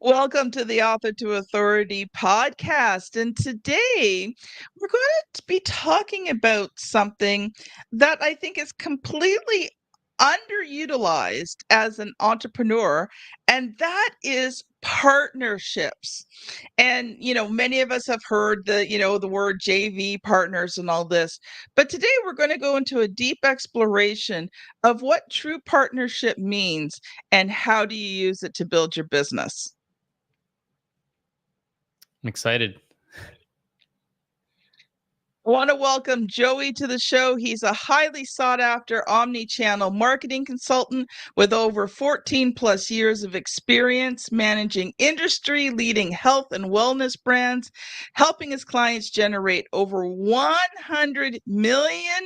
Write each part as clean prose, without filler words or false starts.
Welcome to the Author to Authority podcast. And today we're going to be talking about something that I think is completely underutilized as an entrepreneur, and that is partnerships. And, many of us have heard the word JV partners and all this. But today we're going to go into a deep exploration of what true partnership means and how do you use it to build your business. I'm excited. I want to welcome Joey to the show. He's a highly sought after omni-channel marketing consultant with over 14 plus years of experience managing industry leading health and wellness brands, helping his clients generate over $100 million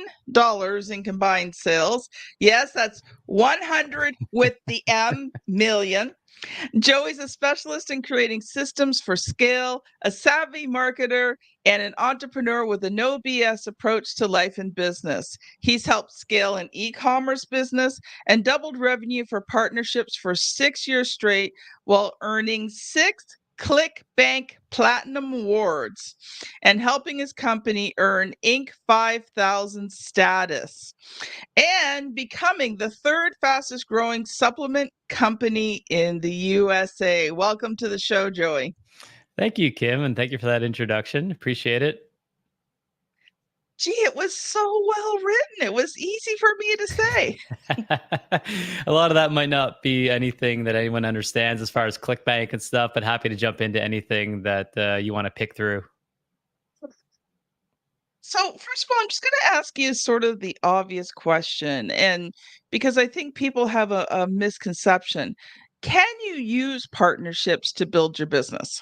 in combined sales. Yes, that's 100 with the M million. Joey's a specialist in creating systems for scale, a savvy marketer, and an entrepreneur with a no BS approach to life and business. He's helped scale an e commerce business and doubled revenue for partnerships for 6 years straight while earning six ClickBank Platinum Awards and helping his company earn Inc. 5000 status and becoming the third fastest growing supplement company in the USA. Welcome to the show, Joey. Thank you, Kim, and thank you for that introduction. Appreciate it. Gee, it was so well written. It was easy for me to say. A lot of that might not be anything that anyone understands as far as ClickBank and stuff, but happy to jump into anything that you want to pick through. So, first of all, I'm just going to ask you sort of the obvious question. And because I think people have a misconception, can you use partnerships to build your business?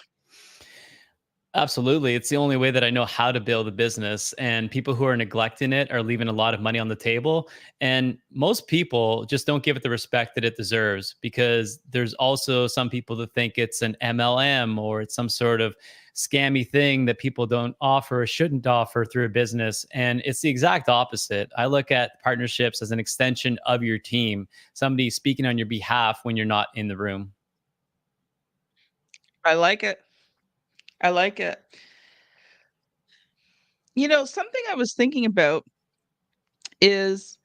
Absolutely. It's the only way that I know how to build a business. And people who are neglecting it are leaving a lot of money on the table. And most people just don't give it the respect that it deserves because there's also some people that think it's an MLM or it's some sort of scammy thing that people don't offer or shouldn't offer through a business. And it's the exact opposite. I look at partnerships as an extension of your team, somebody speaking on your behalf when you're not in the room. I like it. I like it. Something I was thinking about is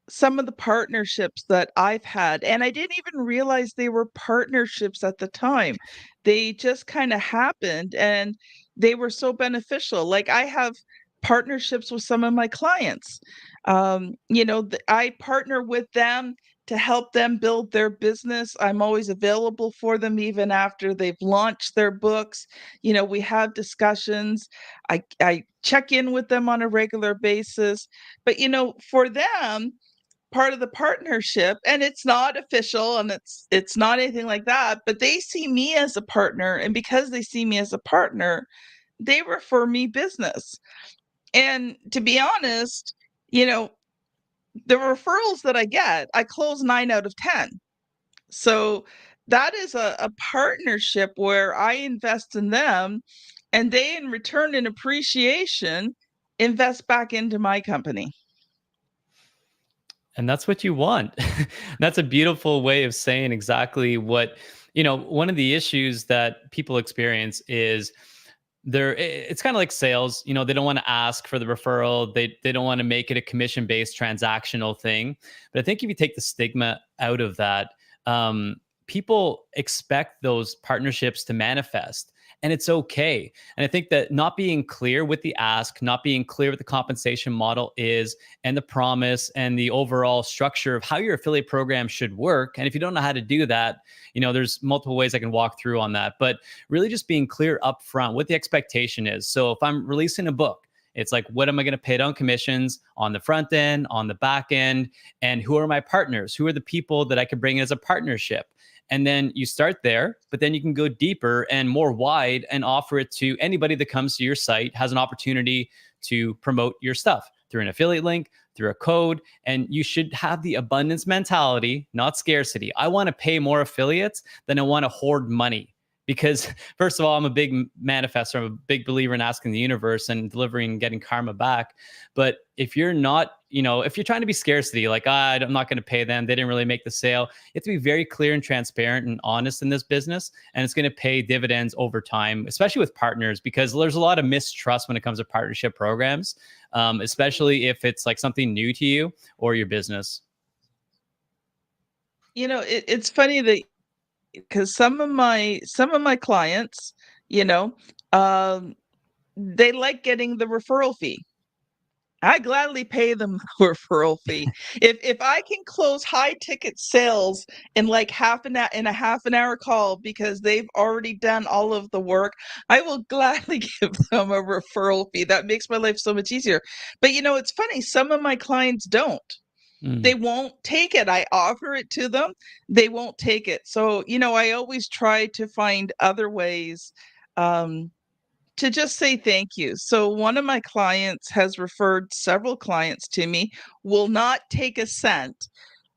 some of the partnerships that I've had, and I didn't even realize they were partnerships at the time. They just kind of happened and they were so beneficial. Like I have partnerships with some of my clients. I partner with them to help them build their business. I'm always available for them even after they've launched their books. We have discussions. I check in with them on a regular basis. But for them, part of the partnership, and it's not official and it's not anything like that, but they see me as a partner, and because they see me as a partner, they refer me business. And to be honest, you know the referrals that I get, I close 9 out of 10. So that is a partnership where I invest in them and they in return in appreciation invest back into my company. And that's what you want. That's a beautiful way of saying exactly what, one of the issues that people experience is it's kind of like sales. They don't want to ask for the referral. They don't want to make it a commission-based transactional thing. But I think if you take the stigma out of that, people expect those partnerships to manifest. And it's okay. And I think that not being clear with the ask, not being clear what the compensation model is, and the promise and the overall structure of how your affiliate program should work. And if you don't know how to do that, there's multiple ways I can walk through on that. But really just being clear up front what the expectation is. So if I'm releasing a book, it's like, what am I going to pay on commissions on the front end, on the back end? And who are my partners? Who are the people that I could bring as a partnership? And then you start there, but then you can go deeper and more wide and offer it to anybody that comes to your site, has an opportunity to promote your stuff through an affiliate link, through a code. And you should have the abundance mentality, not scarcity. I want to pay more affiliates than I want to hoard money. because first of all, I'm a big manifestor. I'm a big believer in asking the universe and delivering and getting karma back. But if you're not, if you're trying to be scarcity, like, I'm not going to pay them, they didn't really make the sale. You have to be very clear and transparent and honest in this business. And it's going to pay dividends over time, especially with partners, because there's a lot of mistrust when it comes to partnership programs, especially if it's like something new to you or your business. It's funny that because some of my clients, you know, um, they like getting the referral fee. I gladly pay them the referral fee. If I can close high ticket sales in like half an hour call because they've already done all of the work, I will gladly give them a referral fee. That makes my life so much easier. But it's funny, some of my clients don't. They Mm. won't take it. I offer it to them. They won't take it. So, I always try to find other ways um, to just say thank you. So, one of my clients has referred several clients to me, will not take a cent.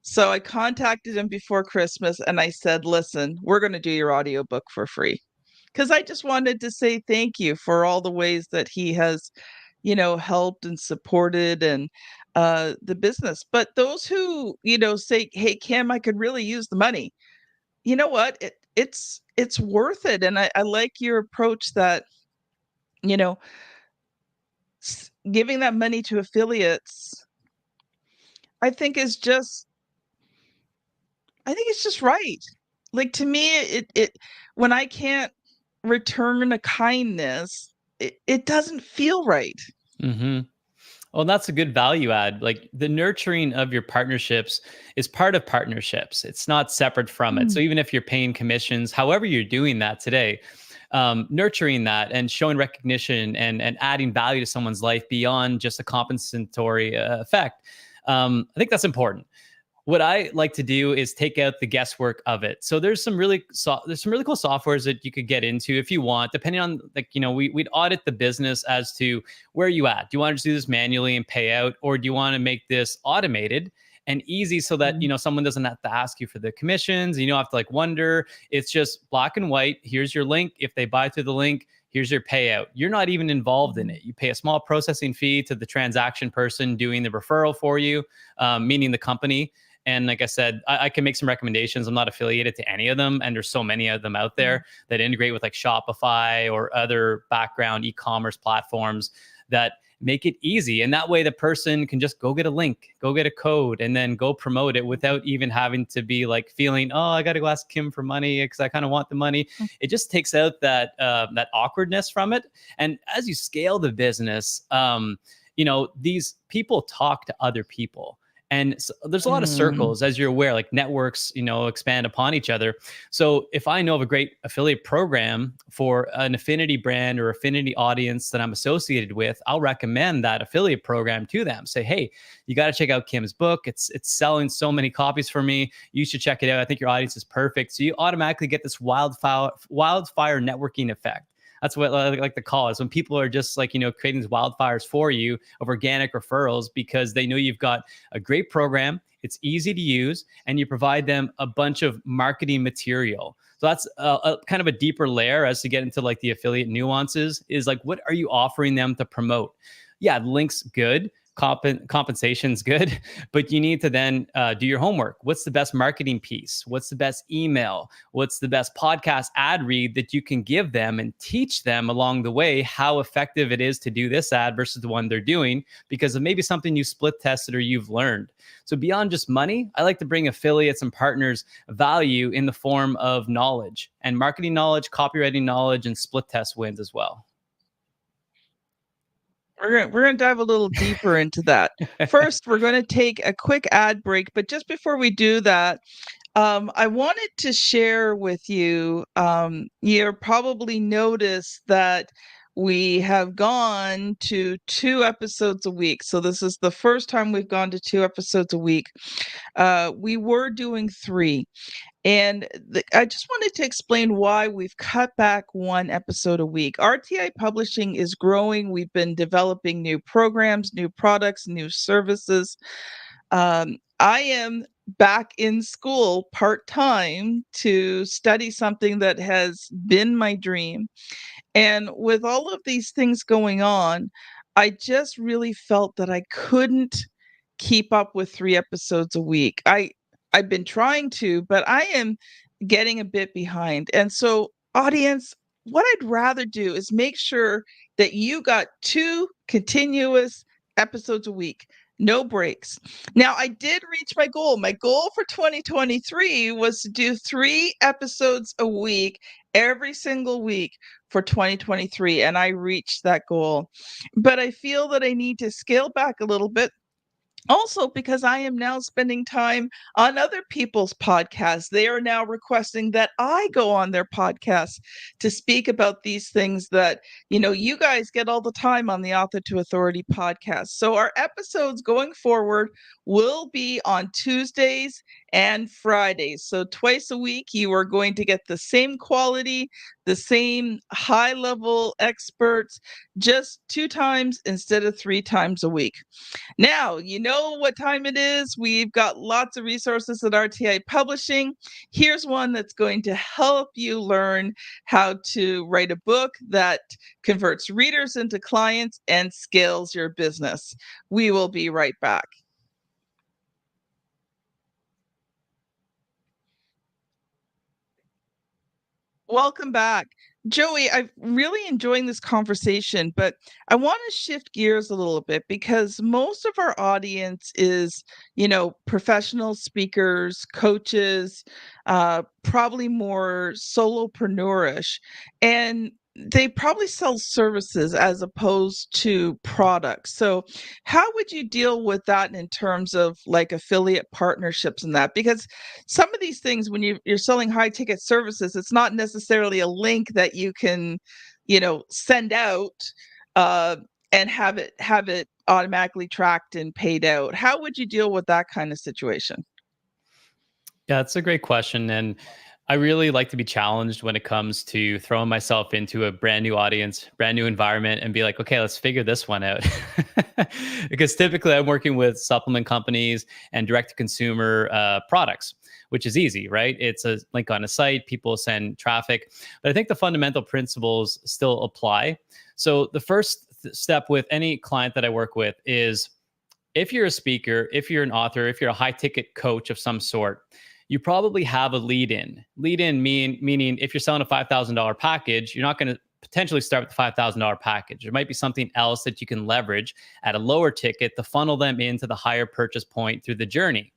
So, I contacted him before Christmas and I said, listen, we're going to do your audiobook for free. Because I just wanted to say thank you for all the ways that he has helped and supported and the business. But those who, say, "Hey, Kim, I could really use the money." You know what? It's worth it. And I like your approach that, you know, giving that money to affiliates, I think is just I think it's just right. Like to me, it when I can't return a kindness, it doesn't feel right. Hmm. Well, that's a good value add. Like the nurturing of your partnerships is part of partnerships. It's not separate from it. So Mm. even if you're paying commissions, however you're doing that today, nurturing that and showing recognition and adding value to someone's life beyond just a compensatory effect, I think that's important. What I like to do is take out the guesswork of it. So there's some really cool softwares that you could get into if you want, depending on like, we'd audit the business as to where you at. Do you want to just do this manually and pay out, or do you want to make this automated and easy so that, Mm. someone doesn't have to ask you for the commissions. You don't have to like wonder. It's just black and white. Here's your link. If they buy through the link, here's your payout. You're not even involved in Mhm. it. You pay a small processing fee to the transaction person doing the referral for you, meaning the company. And like I said, I can make some recommendations. I'm not affiliated to any of them. And there's so many of them out Mm. there that integrate with like Shopify or other background e-commerce platforms that make it easy. And that way the person can just go get a link, go get a code, and then go promote it without even having to be like feeling, oh, I got to go ask Kim for money because I kind of want the money. Mm. It just takes out that awkwardness from it. And as you scale the business, these people talk to other people. And so there's a lot of Mm. circles, as you're aware, like networks, expand upon each other. So if I know of a great affiliate program for an affinity brand or affinity audience that I'm associated with, I'll recommend that affiliate program to them. Say, hey, you got to check out Kim's book. It's selling so many copies for me. You should check it out. I think your audience is perfect. So you automatically get this wildfire networking effect. That's what I like to call it. When people are just like, creating these wildfires for you of organic referrals because they know you've got a great program, it's easy to use, and you provide them a bunch of marketing material. So that's a kind of a deeper layer as to get into like the affiliate nuances is like, what are you offering them to promote? Yeah, links good. Compensation's good, but you need to then do your homework. What's the best marketing piece? What's the best email? What's the best podcast ad read that you can give them and teach them along the way how effective it is to do this ad versus the one they're doing because of maybe something you split tested or you've learned. So beyond just money, I like to bring affiliates and partners value in the form of knowledge and marketing knowledge, copywriting knowledge, and split test wins as well. We're gonna dive a little deeper into that. First, we're gonna take a quick ad break, but just before we do that, I wanted to share with you. You probably noticed that we have gone to 2 episodes a week. So this is the first time we've gone to 2 episodes a week. We were doing three. And I just wanted to explain why we've cut back 1 episode a week. RTI Publishing is growing. We've been developing new programs, new products, new services. I am back in school part-time to study something that has been my dream. And with all of these things going on, I just really felt that I couldn't keep up with 3 episodes a week. I've been trying to, but I am getting a bit behind. And so, audience, what I'd rather do is make sure that you got 2 continuous episodes a week, no breaks. Now, I did reach my goal. My goal for 2023 was to do 3 episodes a week every single week for 2023, and I reached that goal. But I feel that I need to scale back a little bit, also because I am now spending time on other people's podcasts. They are now requesting that I go on their podcasts to speak about these things that, you guys get all the time on the Author to Authority podcast. So our episodes going forward will be on Tuesdays and Fridays. So twice a week, you are going to get the same quality, the same high level experts, just 2 times instead of 3 times a week. Now, you know what time it is. We've got lots of resources at RTI Publishing. Here's one that's going to help you learn how to write a book that converts readers into clients and scales your business. We will be right back. Welcome back. Joey, I'm really enjoying this conversation, but I want to shift gears a little bit because most of our audience is, professional speakers, coaches, probably more solopreneurish, and they probably sell services as opposed to products. So, how would you deal with that in terms of like affiliate partnerships and that? Because some of these things, when you're selling high ticket services, it's not necessarily a link that you can, send out uh, and have it automatically tracked and paid out. How would you deal with that kind of situation? Yeah, that's a great question. And I really like to be challenged when it comes to throwing myself into a brand new audience, brand new environment, and be like, okay, let's figure this one out. Because typically I'm working with supplement companies and direct to consumer products, which is easy, right? It's a link on a site, people send traffic. But I think the fundamental principles still apply. So the first step with any client that I work with is, if you're a speaker, if you're an author, if you're a high ticket coach of some sort, you probably have a lead in. Lead in meaning if you're selling a $5,000 package, you're not going to potentially start with the $5,000 package. There might be something else that you can leverage at a lower ticket to funnel them into the higher purchase point through the journey.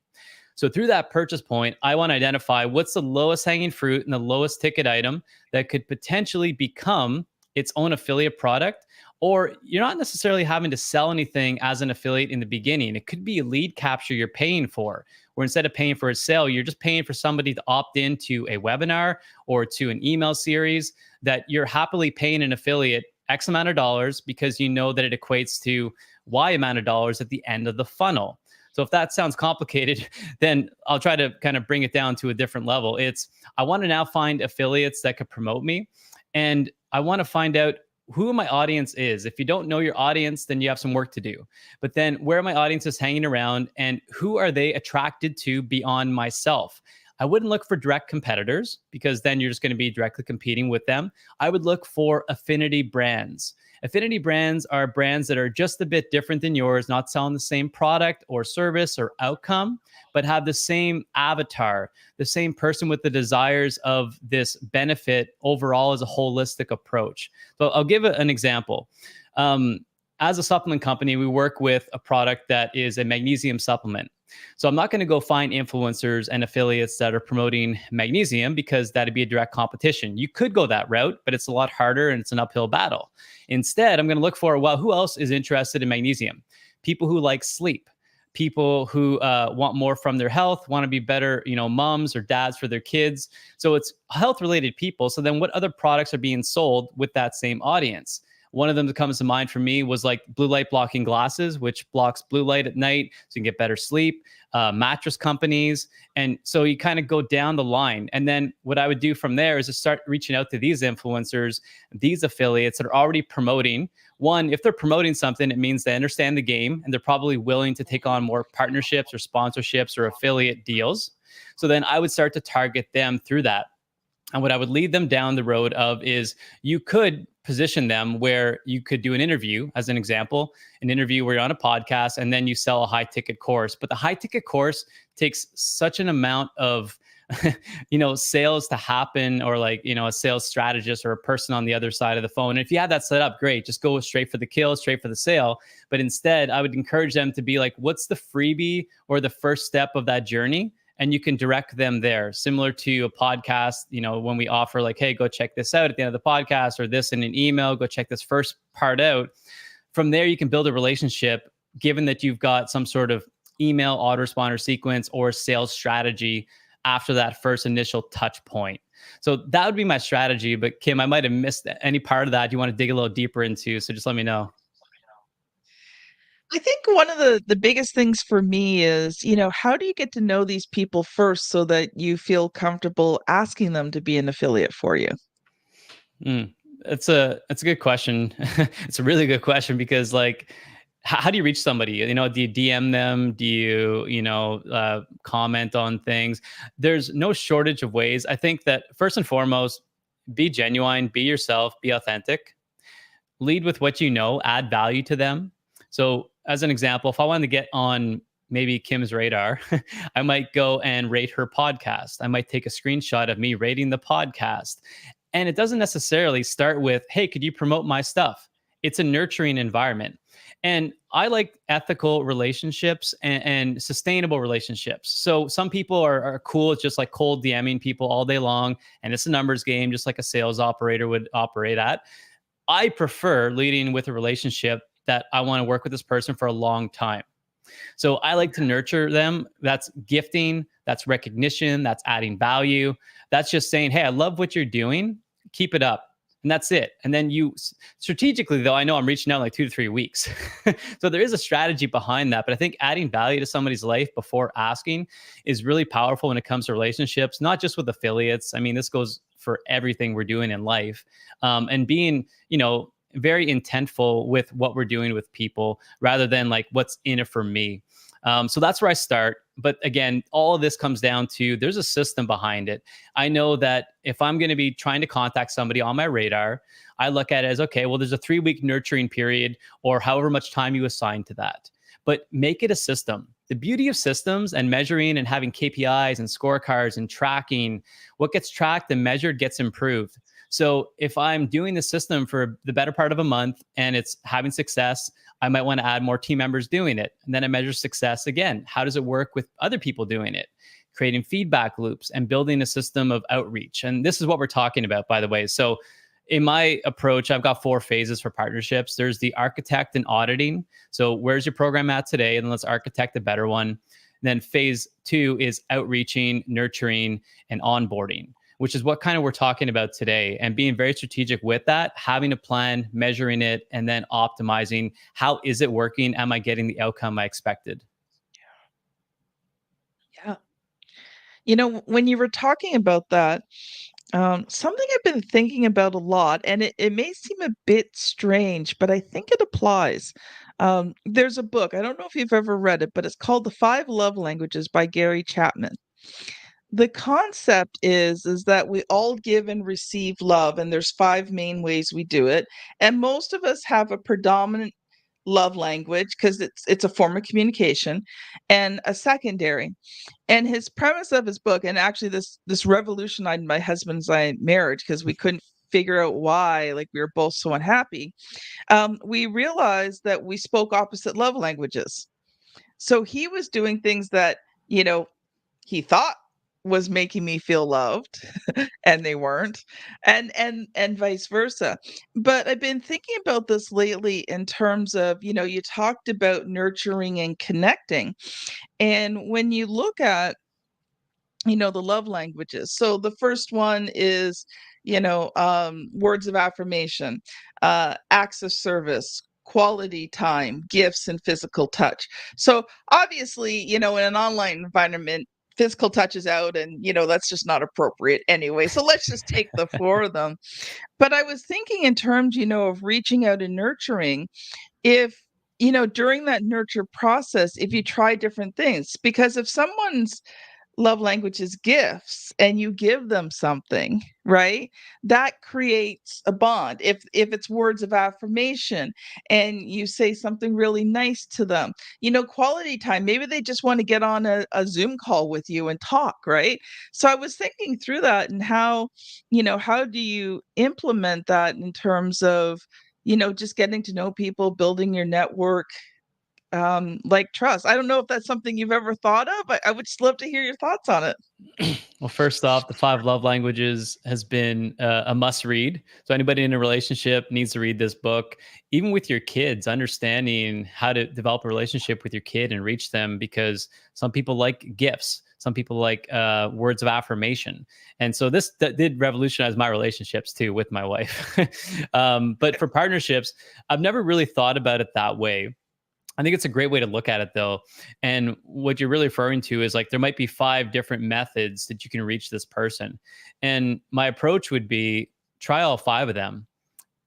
So through that purchase point, I want to identify what's the lowest hanging fruit and the lowest ticket item that could potentially become its own affiliate product. Or you're not necessarily having to sell anything as an affiliate in the beginning. It could be a lead capture you're paying for, where instead of paying for a sale, you're just paying for somebody to opt into a webinar or to an email series that you're happily paying an affiliate X amount of dollars because you know that it equates to Y amount of dollars at the end of the funnel. So if that sounds complicated, then I'll try to kind of bring it down to a different level. I want to now find affiliates that could promote me. And I want to find out who my audience is. If you don't know your audience, then you have some work to do. But then where my audience is hanging around and who are they attracted to beyond myself? I wouldn't look for direct competitors because then you're just going to be directly competing with them. I would look for affinity brands. Affinity brands are brands that are just a bit different than yours, not selling the same product or service or outcome, but have the same avatar, the same person with the desires of this benefit overall as a holistic approach. So I'll give an example. As a supplement company, we work with a product that is a magnesium supplement. So I'm not going to go find influencers and affiliates that are promoting magnesium because that'd be a direct competition. You could go that route, but it's a lot harder and it's an uphill battle. Instead, I'm going to look for, well, who else is interested in magnesium? People who like sleep, people who want more from their health, want to be better, moms or dads for their kids. So it's health related people. So then what other products are being sold with that same audience? One of them that comes to mind for me was like blue light blocking glasses, which blocks blue light at night so you can get better sleep. Mattress companies. And so you kind of go down the line. And then what I would do from there is to start reaching out to these influencers, these affiliates that are already promoting. One, if they're promoting something, it means they understand the game and they're probably willing to take on more partnerships or sponsorships or affiliate deals. So then I would start to target them through that. And what I would lead them down the road of is you could position them where you could do an interview, as an example, an interview where you're on a podcast and then you sell a high ticket course. But the high ticket course takes such an amount of sales to happen, or like, a sales strategist or a person on the other side of the phone. And if you have that set up, great, just go straight for the kill, straight for the sale. But instead, I would encourage them to be like, what's the freebie or the first step of that journey? And you can direct them there, similar to a podcast, when we offer like, hey, go check this out at the end of the podcast, or this in an email, go check this first part out. From there, you can build a relationship, given that you've got some sort of email autoresponder sequence or sales strategy after that first initial touch point. So that would be my strategy. But Kim, I might have missed any part of that you want to dig a little deeper into. So just let me know. I think one of the biggest things for me is, how do you get to know these people first so that you feel comfortable asking them to be an affiliate for you? Mm, that's a good question. It's a really good question because like, how do you reach somebody? Do you DM them? Do you, comment on things? There's no shortage of ways. I think that first and foremost, be genuine, be yourself, be authentic, lead with what you know, add value to them. So as an example, if I wanted to get on maybe Kim's radar, I might go and rate her podcast. I might take a screenshot of me rating the podcast. And it doesn't necessarily start with, hey, could you promote my stuff? It's a nurturing environment. And I like ethical relationships and sustainable relationships. So some people are cool. It's just like cold DMing people all day long. And it's a numbers game, just like a sales operator would operate at. I prefer leading with a relationship that I want to work with this person for a long time. So I like to nurture them. That's gifting, that's recognition, that's adding value. That's just saying, hey, I love what you're doing. Keep it up. And that's it. And then you strategically, though, I know I'm reaching out in like 2 to 3 weeks. So there is a strategy behind that. But I think adding value to somebody's life before asking is really powerful when it comes to relationships, not just with affiliates. I mean, this goes for everything we're doing in life. And being, very intentful with what we're doing with people rather than like what's in it for me. So that's where I start. But again, all of this comes down to there's a system behind it. I know that if I'm going to be trying to contact somebody on my radar, I look at it as, okay, well, there's a 3-week nurturing period or however much time you assign to that. But make it a system. The beauty of systems and measuring and having KPIs and scorecards and tracking, what gets tracked and measured gets improved. So if I'm doing the system for the better part of a month and it's having success, I might want to add more team members doing it. And then I measure success again. How does it work with other people doing it? Creating feedback loops and building a system of outreach. And this is what we're talking about, by the way. So in my approach, I've got 4 phases for partnerships. There's the architect and auditing. So where's your program at today? And let's architect a better one. And then phase 2 is outreaching, nurturing, and onboarding, which is what kind of we're talking about today, and being very strategic with that, having a plan, measuring it, and then optimizing. How is it working? Am I getting the outcome I expected? Yeah. When you were talking about that, something I've been thinking about a lot, and it may seem a bit strange, but I think it applies. There's a book, I don't know if you've ever read it, but it's called The 5 Love Languages by Gary Chapman. The concept is that we all give and receive love, and there's 5 main ways we do it. And most of us have a predominant love language because it's a form of communication, and a secondary. And his premise of his book, and actually this revolutionized my husband's and I marriage because we couldn't figure out why, like we were both so unhappy. We realized that we spoke opposite love languages. So he was doing things that, he thought was making me feel loved and they weren't, and vice versa. But I've been thinking about this lately in terms of, you talked about nurturing and connecting. And when you look at the love languages. So the first one is, words of affirmation, acts of service, quality time, gifts, and physical touch. So obviously, in an online environment, physical touch is out and, that's just not appropriate anyway. So let's just take the four of them. But I was thinking in terms, of reaching out and nurturing, if, during that nurture process, if you try different things, because if someone's love language is gifts and you give them something, right, that creates a bond. If it's words of affirmation and you say something really nice to them, quality time, maybe they just want to get on a Zoom call with you and talk, right? So I was thinking through that, and how do you implement that in terms of just getting to know people, building your network, like trust. I don't know if that's something you've ever thought of. I would just love to hear your thoughts on it. Well, first off, the five love languages has been a must read. So anybody in a relationship needs to read this book. Even with your kids, understanding how to develop a relationship with your kid and reach them, because some people like gifts. Some people like words of affirmation. And so this did revolutionize my relationships too with my wife. But for partnerships, I've never really thought about it that way. I think it's a great way to look at it, though. And what you're really referring to is like there might be five different methods that you can reach this person. And my approach would be try all five of them.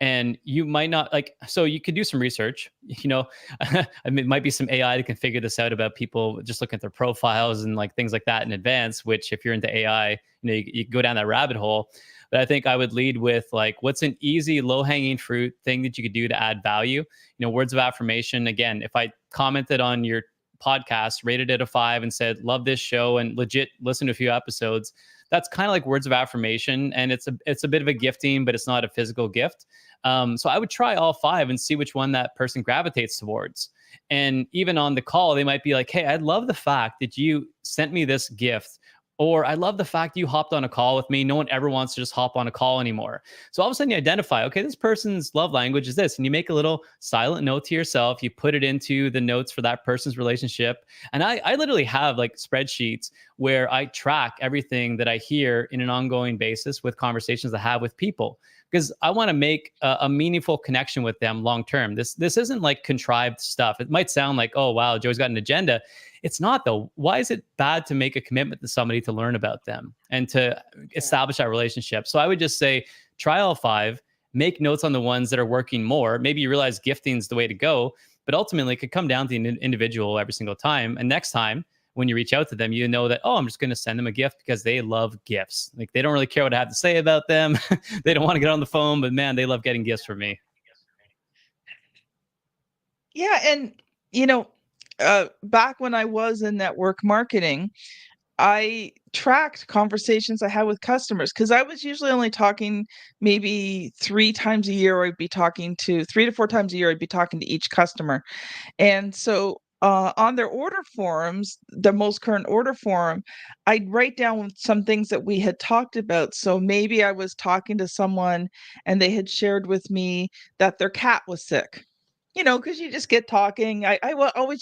And you might not like, so you could do some research, I mean, it might be some AI that can figure this out about people, just looking at their profiles and like things like that in advance, which if you're into AI, you go down that rabbit hole. But I think I would lead with like, what's an easy, low hanging fruit thing that you could do to add value? Words of affirmation. Again, if I commented on your podcast, rated it a 5 and said, love this show and legit listen to a few episodes, that's kind of like words of affirmation. And it's a bit of a gifting, but it's not a physical gift. So I would try all 5 and see which one that person gravitates towards. And even on the call, they might be like, hey, I love the fact that you sent me this gift. Or I love the fact you hopped on a call with me. No one ever wants to just hop on a call anymore. So all of a sudden you identify, okay, this person's love language is this. And you make a little silent note to yourself. You put it into the notes for that person's relationship. And I literally have like spreadsheets where I track everything that I hear in an ongoing basis with conversations I have with people, because I want to make a meaningful connection with them long term. This isn't like contrived stuff. It might sound like, oh, wow, Joey's got an agenda. It's not, though. Why is it bad to make a commitment to somebody to learn about them and to establish that relationship? So I would just say, try all 5, make notes on the ones that are working more. Maybe you realize gifting is the way to go, but ultimately it could come down to the individual every single time. And next time when you reach out to them, that, oh, I'm just going to send them a gift because they love gifts. Like they don't really care what I have to say about them. They don't want to get on the phone, but man, they love getting gifts from me. Yeah. And, back when I was in network marketing, I tracked conversations I had with customers because I was usually only talking maybe 3 times a year. I'd be talking to 3 to 4 times a year. I'd be talking to each customer. And so on their order forms, the most current order form, I'd write down some things that we had talked about. So maybe I was talking to someone and they had shared with me that their cat was sick. Because you just get talking. I always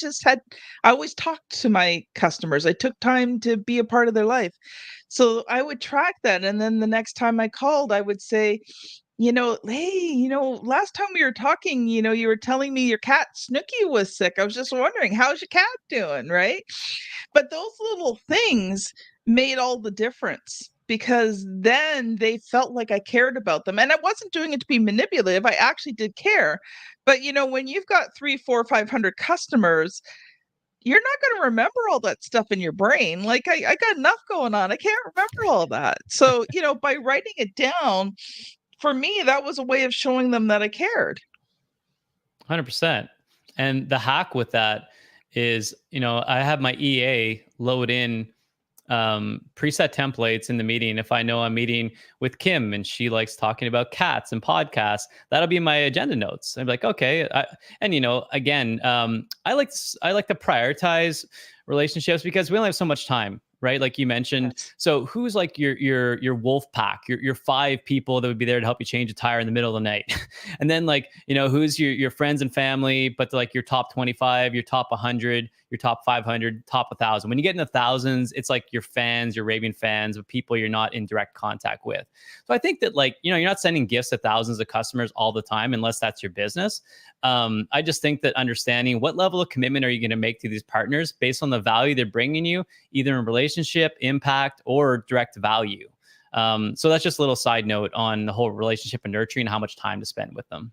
talked to my customers. I took time to be a part of their life. So I would track that. And then the next time I called, I would say, hey, last time we were talking, you were telling me your cat Snooky was sick. I was just wondering, how's your cat doing? Right. But those little things made all the difference, because then they felt like I cared about them. And I wasn't doing it to be manipulative. I actually did care. But when you've got 3, 4, 500 customers, you're not going to remember all that stuff in your brain. Like I got enough going on. I can't remember all that. So, by writing it down, for me, that was a way of showing them that I cared. 100%. And the hack with that is, I have my EA load in preset templates in the meeting. If I know I'm meeting with Kim and she likes talking about cats and podcasts, that'll be my agenda notes. I'm like, okay. Again, I like to prioritize relationships because we only have so much time, right? Like you mentioned. Yes. So who's like your wolf pack, your five people that would be there to help you change a tire in the middle of the night? And then like, who's your friends and family, but like your top 25, your top 100, your top 500, top 1,000. When you get in the thousands, it's like your fans, your raving fans of people you're not in direct contact with. So I think that like, you're not sending gifts to thousands of customers all the time unless that's your business. I just think that understanding what level of commitment are you going to make to these partners based on the value they're bringing you, either in relationship, impact, or direct value. So that's just a little side note on the whole relationship and nurturing, how much time to spend with them.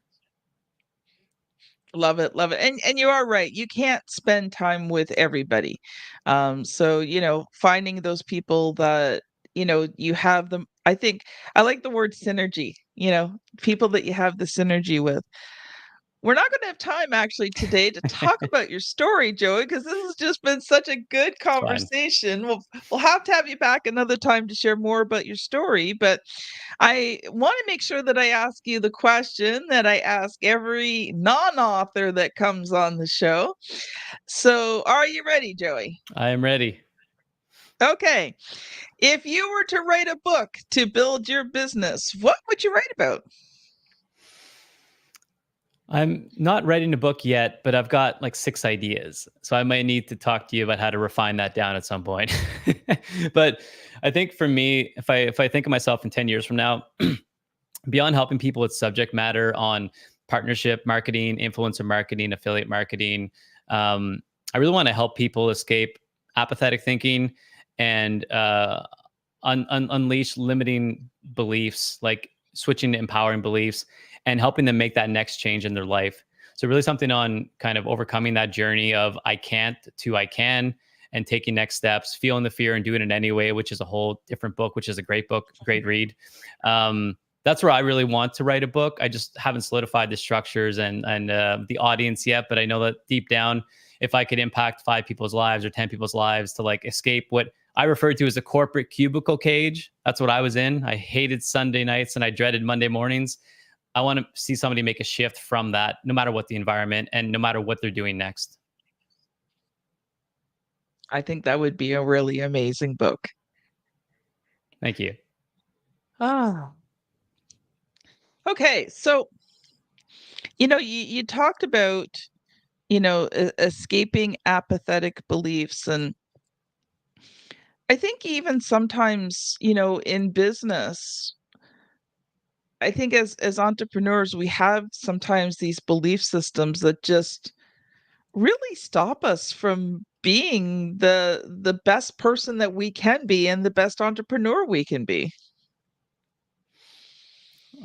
Love it, love it. And you are right. You can't spend time with everybody. So, finding those people that, you have them. I think I like the word synergy, people that you have the synergy with. We're not going to have time actually today to talk about your story, Joey, because this has just been such a good It's fine. conversation. We'll have to have you back another time to share more about your story, but I want to make sure that I ask you the question that I ask every non-author that comes on the show. So, are you ready, Joey? I am ready. Okay. If you were to write a book to build your business, what would you write about? I'm not writing a book yet, but I've got like 6 ideas. So I might need to talk to you about how to refine that down at some point. But I think for me, if I think of myself in 10 years from now, beyond helping people with subject matter on partnership marketing, influencer marketing, affiliate marketing, I really want to help people escape apathetic thinking and unleash limiting beliefs, like switching to empowering beliefs and helping them make that next change in their life. So really something on kind of overcoming that journey of I can't to I can, and taking next steps, feeling the fear and doing it anyway, which is a whole different book, which is a great book, great read. That's where I really want to write a book. I just haven't solidified the structures and the audience yet, but I know that deep down, if I could impact 5 people's lives or 10 people's lives to like escape what I refer to as a corporate cubicle cage. That's what I was in. I hated Sunday nights and I dreaded Monday mornings. I want to see somebody make a shift from that, no matter what the environment and no matter what they're doing next. I think that would be a really amazing book. Thank you. Ah. Okay, so you talked about escaping apathetic beliefs, and I think even sometimes in business, I think as entrepreneurs we have sometimes these belief systems that just really stop us from being the best person that we can be and the best entrepreneur we can be.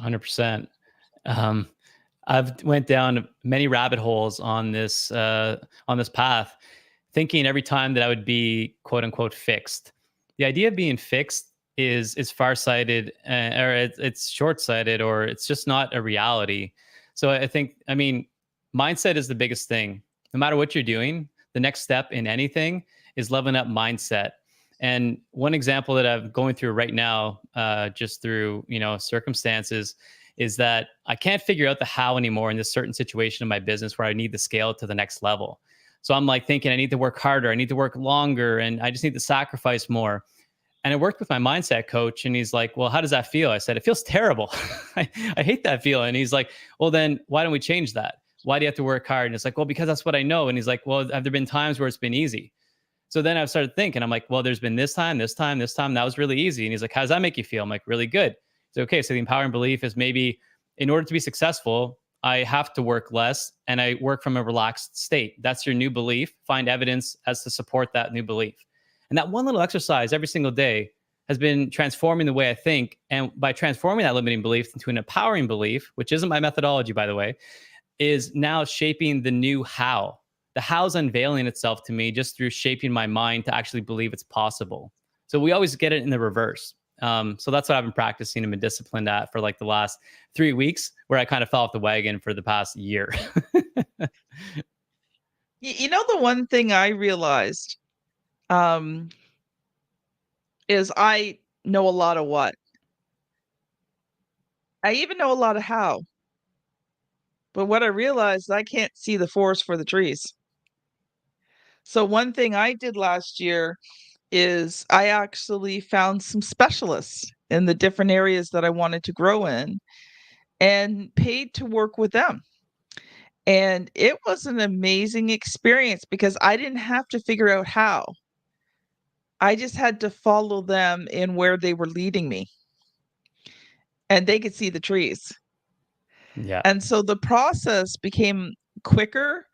100%. Um, I've went down many rabbit holes on this path, thinking every time that I would be quote unquote fixed. The idea of being fixed is farsighted, or it's short sighted, or it's just not a reality. So I think, I mean, mindset is the biggest thing. No matter what you're doing, the next step in anything is leveling up mindset. And one example that I'm going through right now, just through circumstances, is that I can't figure out the how anymore in this certain situation in my business where I need to scale it to the next level. So I'm like thinking I need to work harder, I need to work longer, and I just need to sacrifice more. And I worked with my mindset coach, and he's like, "Well, how does that feel?" I said, "It feels terrible. I hate that feeling." And he's like, "Well, then why don't we change that? Why do you have to work hard?" And it's like, "Well, because that's what I know." And he's like, "Well, have there been times where it's been easy?" So then I've started thinking, I'm like, well, there's been this time, this time, this time. That was really easy. And he's like, how does that make you feel? I'm like, really good. So, okay. So the empowering belief is maybe in order to be successful, I have to work less and I work from a relaxed state. That's your new belief. Find evidence as to support that new belief. And that one little exercise every single day has been transforming the way I think. And by transforming that limiting belief into an empowering belief, which isn't my methodology, by the way, is now shaping the new how. The how's unveiling itself to me just through shaping my mind to actually believe it's possible. So we always get it in the reverse. So that's what I've been practicing and been disciplined at for like the last 3 weeks, where I kind of fell off the wagon for the past year. The one thing I realized um, is I know a lot of what. I even know a lot of how. But what I realized, I can't see the forest for the trees. So one thing I did last year is I actually found some specialists in the different areas that I wanted to grow in and paid to work with them. And it was an amazing experience because I didn't have to figure out how. I just had to follow them in where they were leading me, and they could see the trees. Yeah. And so the process became quicker.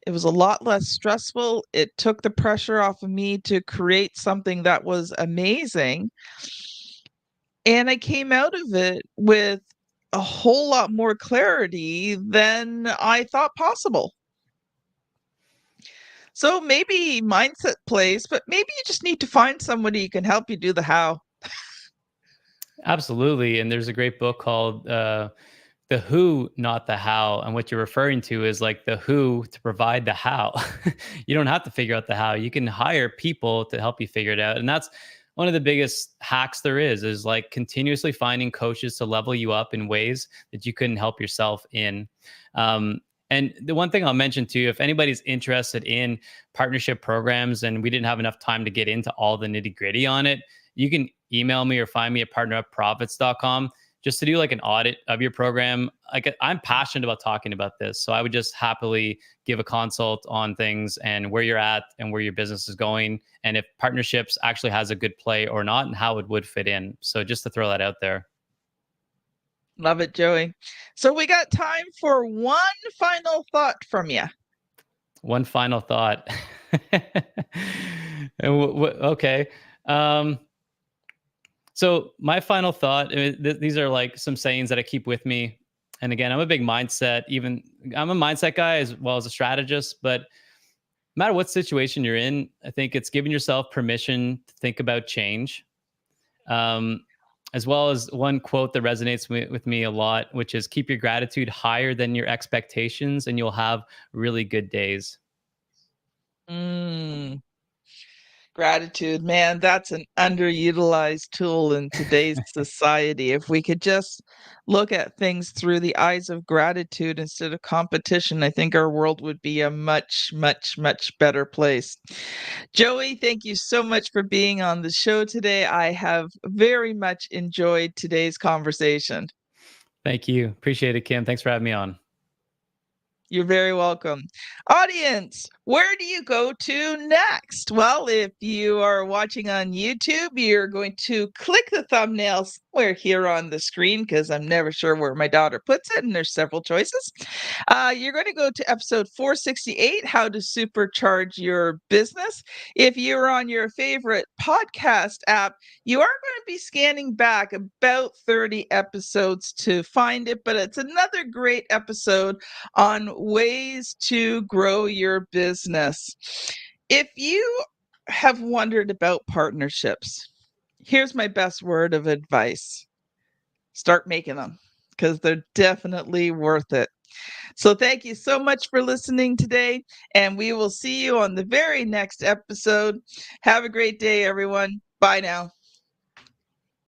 It was a lot less stressful. It took the pressure off of me to create something that was amazing. And I came out of it with a whole lot more clarity than I thought possible. So maybe mindset plays, but maybe you just need to find somebody who can help you do the how. Absolutely. And there's a great book called The Who, Not the How. And what you're referring to is like the who to provide the how. You don't have to figure out the how. You can hire people to help you figure it out. And that's one of the biggest hacks there is like continuously finding coaches to level you up in ways that you couldn't help yourself in. Um, and the one thing I'll mention too, if anybody's interested in partnership programs and we didn't have enough time to get into all the nitty gritty on it, you can email me or find me at partnerupprofits.com just to do like an audit of your program. Like I'm passionate about talking about this. So I would just happily give a consult on things and where you're at and where your business is going. And if partnerships actually has a good play or not and how it would fit in. So just to throw that out there. Love it, Joey. So we got time for one final thought from you. One final thought. Okay. Um, So my final thought, these are like some sayings that I keep with me. And again, I'm a big mindset, I'm a mindset guy as well as a strategist, but no matter what situation you're in, I think it's giving yourself permission to think about change. Um, as well as one quote that resonates with me a lot, which is keep your gratitude higher than your expectations and you'll have really good days. Mm. Gratitude, man, that's an underutilized tool in today's society. If we could just look at things through the eyes of gratitude instead of competition, I think our world would be a much, much, much better place. Joey, thank you so much for being on the show today. I have very much enjoyed today's conversation. Thank you. Appreciate it, Kim. Thanks for having me on. You're very welcome. Audience, where do you go to next? Well, if you are watching on YouTube, you're going to click the thumbnail somewhere here on the screen because I'm never sure where my daughter puts it, and there's several choices. You're going to go to episode 468, How to Supercharge Your Business. If you're on your favorite podcast app, you are going to be scanning back about 30 episodes to find it, but it's another great episode on ways to grow your business. If you have wondered about partnerships, here's my best word of advice: start making them because they're definitely worth it. So, thank you so much for listening today, and we will see you on the very next episode. Have a great day, everyone. Bye now.